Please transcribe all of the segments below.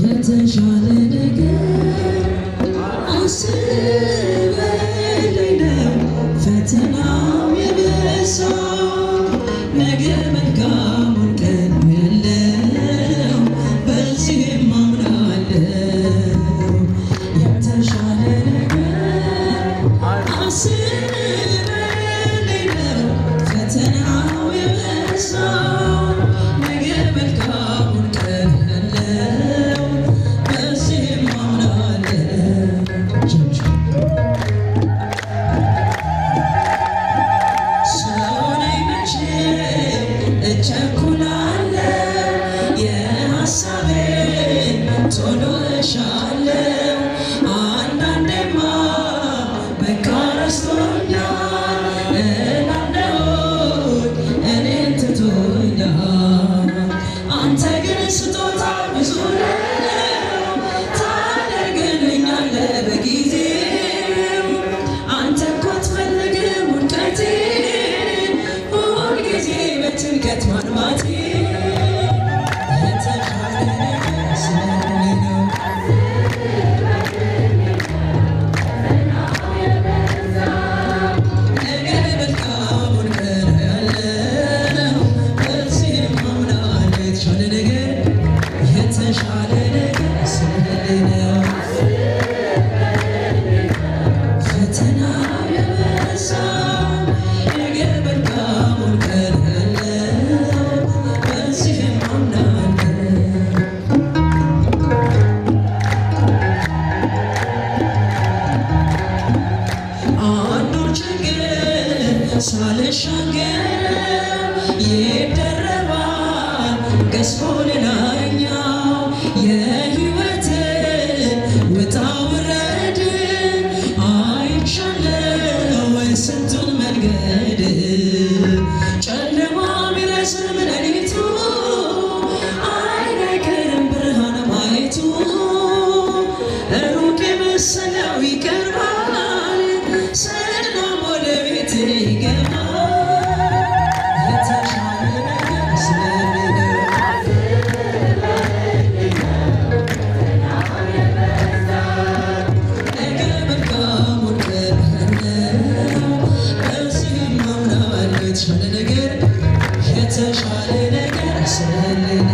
የተሻለ ነገር አስበልኝ ነው ፈተናው የበዛው ነገ መልካሙን ቀን ያለው በዚህም አምናለው የተሻለ ነገር አስበልኝ ነው ፈተናው የበዛው ነገ መልካሙን ቀን ያለው በዚህም አምናለው ሰው ነኝ መቼ እቸኩላለሁ የሐሳቤን ቶሎ እሻለሁ አንዳንዴማ በቃ ረስቶኛል እላለሁኝ እኔን ትቶኛል አንተ ግን ስጦታ ብዙ ነው ታደርግልኛለህ በጊዜው አንተ እኮ አትፈልግም ውድቀቴን ሁልጊዜ በጭንቀት ማልማቴ የተሻለ ነገር ስለሌለኝ ነው ነገ መልካሙን ቀን ያለው በዚህም አምናለሁ የተሻለ ነገር ስለሌለኝ ነው ፈተናው የበዛው ነገ መልካሙን ቀን ያለው በዚህም አምናለሁ አንዱን ችግር ሳልሻገር ይደረባል ገዝፎ ሌላኛው የሕይወት ውጣ ውረድ አይቻለው ስንቱን መንገድ ጨለማ ቢረዝም ሌሊቱ አይነገርም ብርሃን ማየቱ ሩቅ የመሰለው ይቀርባል ሰላም ወደ ቤት ይገባል የተሻለ ነገር ስለሌለኝ ነገ መልካሙን ቀን ያለው በዚህም አምናለሁ የተሻለ ነገር ስለሌለኝ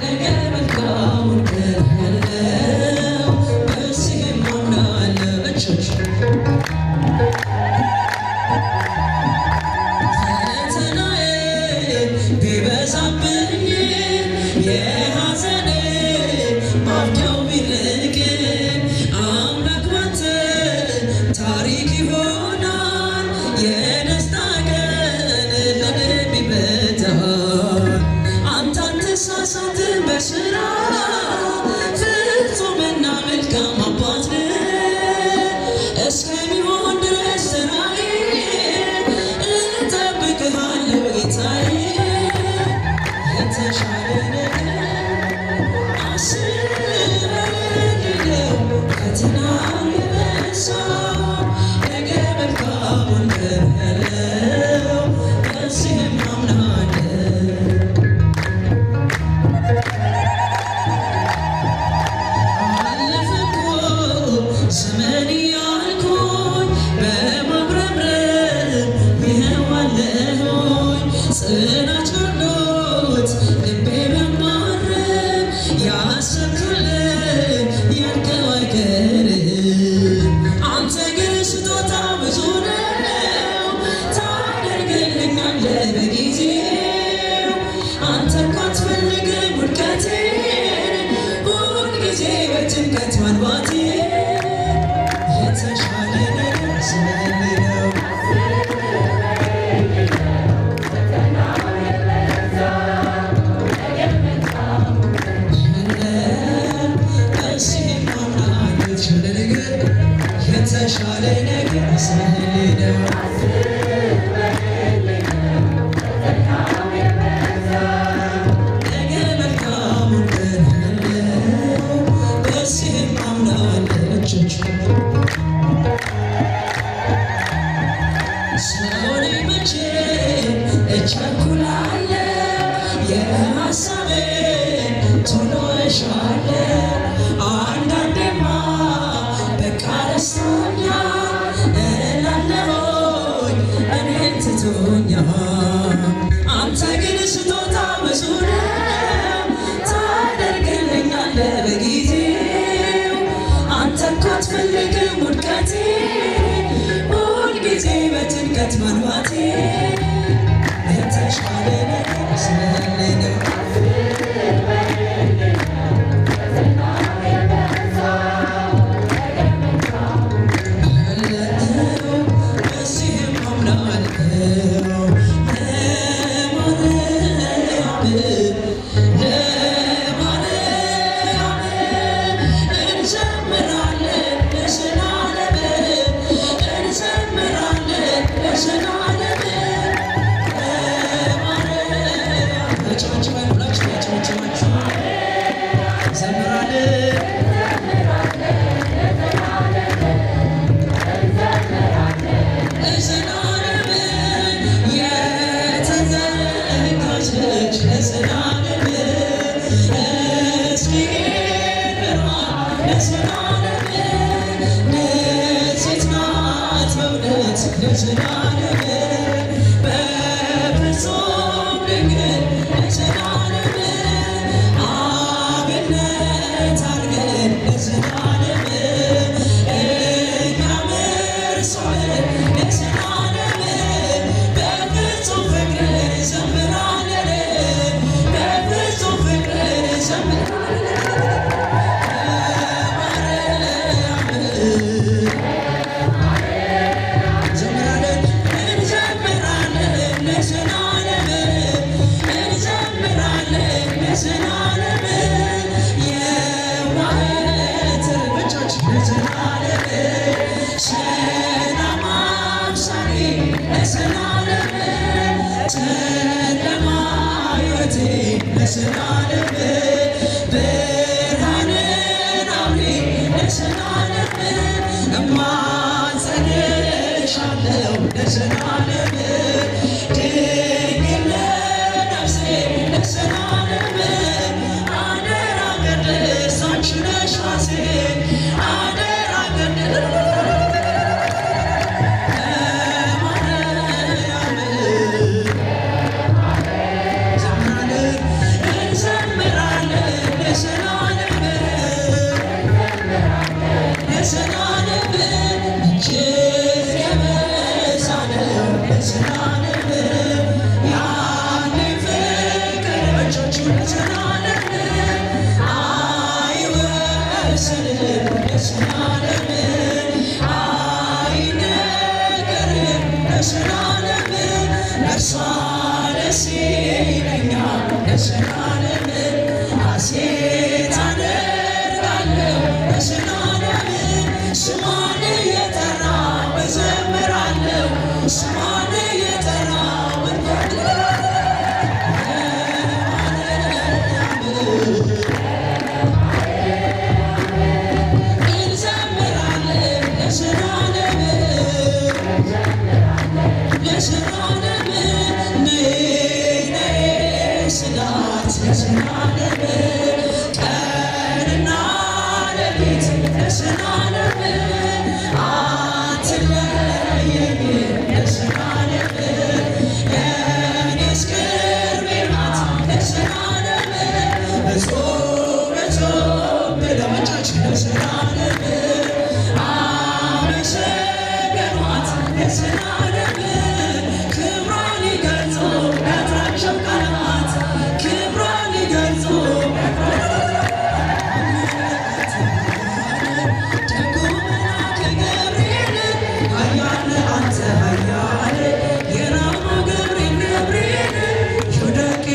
ነገ መልካሙን ቀን ያለው በዚህም አምናለሁ ፈተናዬ ቢበዛብኝ የሐዘኔ ማብቂያው ቢርቅ አምላክ ባንተ ታሪክ ይሆናል የደስታ ቀን ለኔ ቢመጣ አንተ አትሳሳትም በሥራ ፍጹምና መልካም አባት ነህ እስከሚሆን ድረስ ስራዬ እጠብቅሃለሁ ጌታዬ እቸኩላለሁ የሐሳቤን ቶሎ እሻለሁ አንዳንዴማ በቃ ረስቶኛል እላለሁኝ እኔን ትቶኛል አንተ ግን ስጦታ ብዙ ነው ታደርግልኛለህ በጊዜው አንተ እኮ አትፈልግም ውድቀቴ ሁልጊዜ በጭንቀት መግባቴ የተሻለ ነገር ስለሌለኝ ነው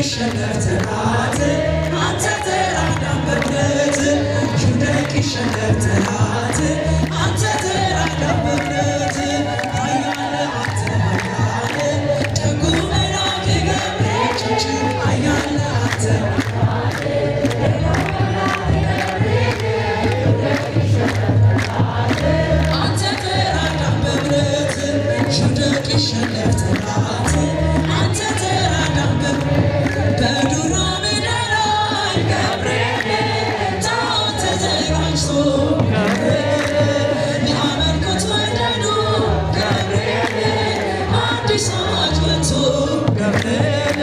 Shut up, ገብርኤል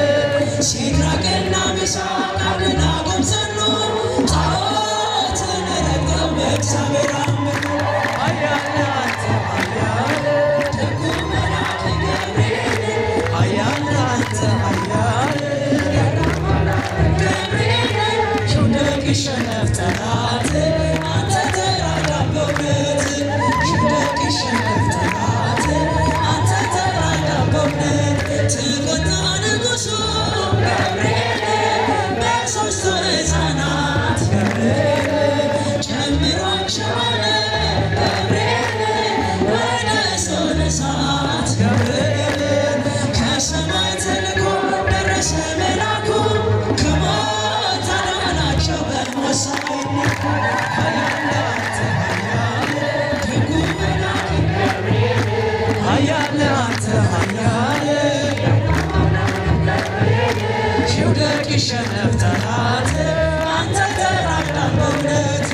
ሲድራቅና ሚሳቅ አብደናጎም ጸኑ፣ ጣዖትን ረግጠው በእግዚአብሔር አመኑ። ኃያል አንተ ኃያል ደጉ መልአክ ገብርኤል ኃያል አንተ ኃያል ገብርኤል ሽውደቅ ይሸነፍ ጠላት፣ አንተ ተራዳን በእውነት ሽውደቅ ይሸነፍ ጠላት፣ አንተ ተራዳን በእውነት ተቆጣ ንጉሡ ገብርኤል በሦስቱ ሕፃናት ገብርኤል ጨምሯቸዋል ገብርኤል ወደ እቶነ እሳት ገብርኤል ከሰማይ ተልኮ ደረሰ መልአኩ ከሞት አዳናቸው በሞት ሳይነኩ። ኃያል አንተ ኃያል ደጉ መልአክ ኃያል አንተ ኃያል ሽውደቅ ይሸነፍ ጠላት፣ አንተ ተራዳን በእውነት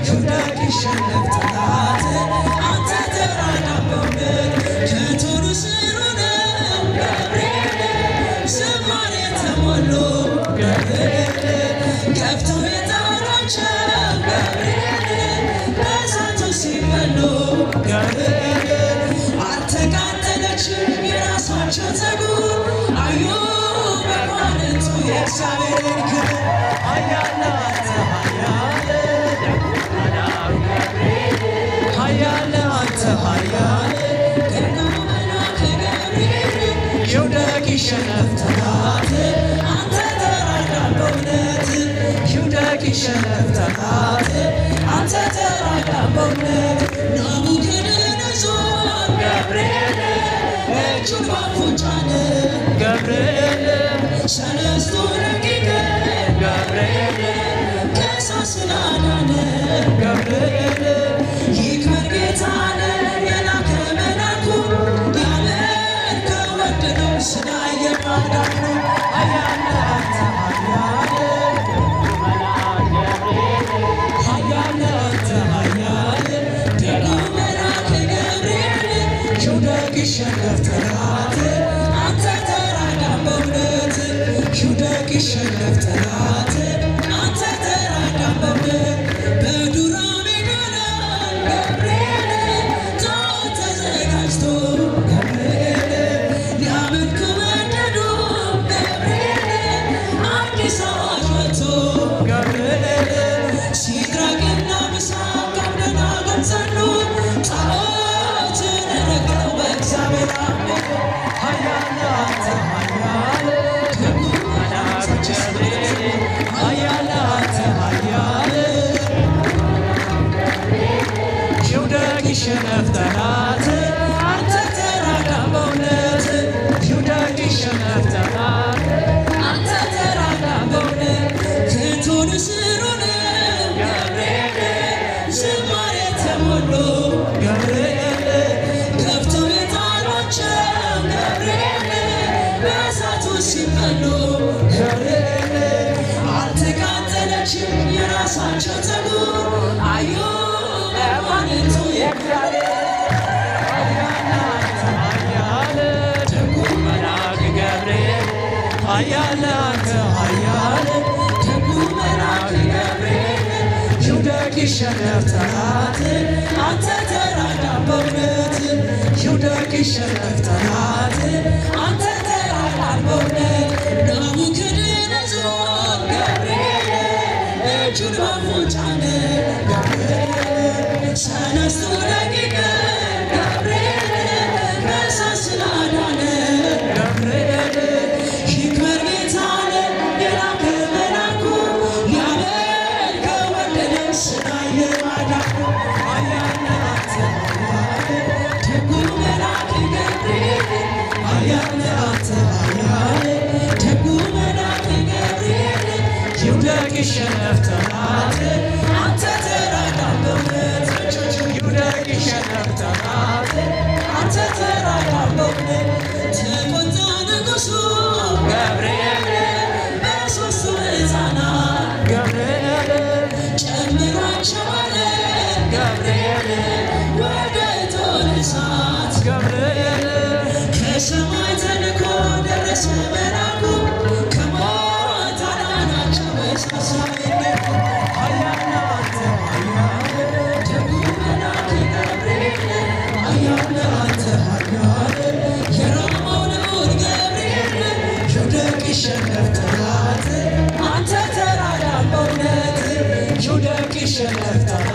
ሽውደቅ ይሸነፍ ጠላት፣ አንተ ተራዳን በእውነት ከቶኑ ስር ሆነው ገብርኤል ዝማሬ ተሞሉ ገብርኤል ገብተው የጣሏቸው ገብርኤል በእሳቱ ሲበሉ ገብርኤል አልተቃጠለችም የራሳቸው ፀጉር አዩ መኳንንቱ የእግዚአብሔርን ክብር። ኃያል አንተ ኃያል ኃያል አንተ ኃያል ደጉ መልአክ ገብርኤል ይውደቅ ይሸነፍ ጠላት፣ አንተ ተራዳን በእውነት ይውደቅ ይሸነፍ ጠላት፣ አንተ ተራዳን በእውነት ናቡከደነፆር ገብርኤል እጁን በአፉ ጫነ ገብርኤል ሰለስቱ ደቂቅ ገብርኤል ከእሳት ስላዳነ ገብርኤል ይክበር ጌታን የላከ መልአኩ ሊያመልከው ወደደው ስላየ ማዳኑ። ኃያል አንተ ኃያል ኃያል አንተ ኃያል ደጉ መልአክ ገብርኤል ይውደቅ ይሸነፍ ጠላት አንተ ተራዳን በእውነት ይውደቅ ይሸነፍ ጠላት አንተ ተራዳን በእውነት በዱር ሜዳ ላይ ገብርኤል ጣዖት ተዘጋጅቶ ገብርኤል ሊያመልኩ ወደዱ ገብርኤል አዲስ አዋጅ ወጥቶ ገብርኤል ሲድራቅና ሚሳቅ አብደናጎም ጸኑ፣ ጣዖትን ረግጠው በእግዚአብሔር አመኑ። ኃያል አንተ ኃያል ደጉ ገብርኤል ኃያል አንተ ኃያል ይውደቅ ይሸነፍ ጠላት አንተ ተራዳን በእውነት ይውደቅ ይሸነፍ ጠላት አንተ ተራዳን በእውነት ከእቶኑ ስር ሆነው ገብርኤል ዝማሬ ተሞሉ ገብርኤል ገብተው የጣሏቸው ገብርኤል በእሳቱ ሲበሉ ገብርኤል አልተቃጠለችም የራሳቸው ፀጉር አዩ መኳንንቱ የእግዚአብሔር ኃያል ደጉ መልአክ ገብርኤል ኃያል አንተ ኃያል ደጉ መልአክ ገብርኤል ይውደቅ ይሸነፍ ጠላት አንተ ተራዳን በእውነት ይውደቅ ይሸነፍ ጠላት አንተ ተራዳን በእውነት ናቡከደነፆር ገብርኤል እጁን በአፉ ጫነ ገብርኤል ሰለስቱ ደቂቅ ገብርኤል ከእሳት ስላዳነ ገብርኤል ይክበር ጌታን የላከ መልአኩ ሊያመልከው ወደደው ስላየ ማዳኑ። ኃያል አንተ ደጉ መልአክ ገብርኤል ኃያል አንተ ኃያል ደጉ መልአክ ይሸነፍ ጠላት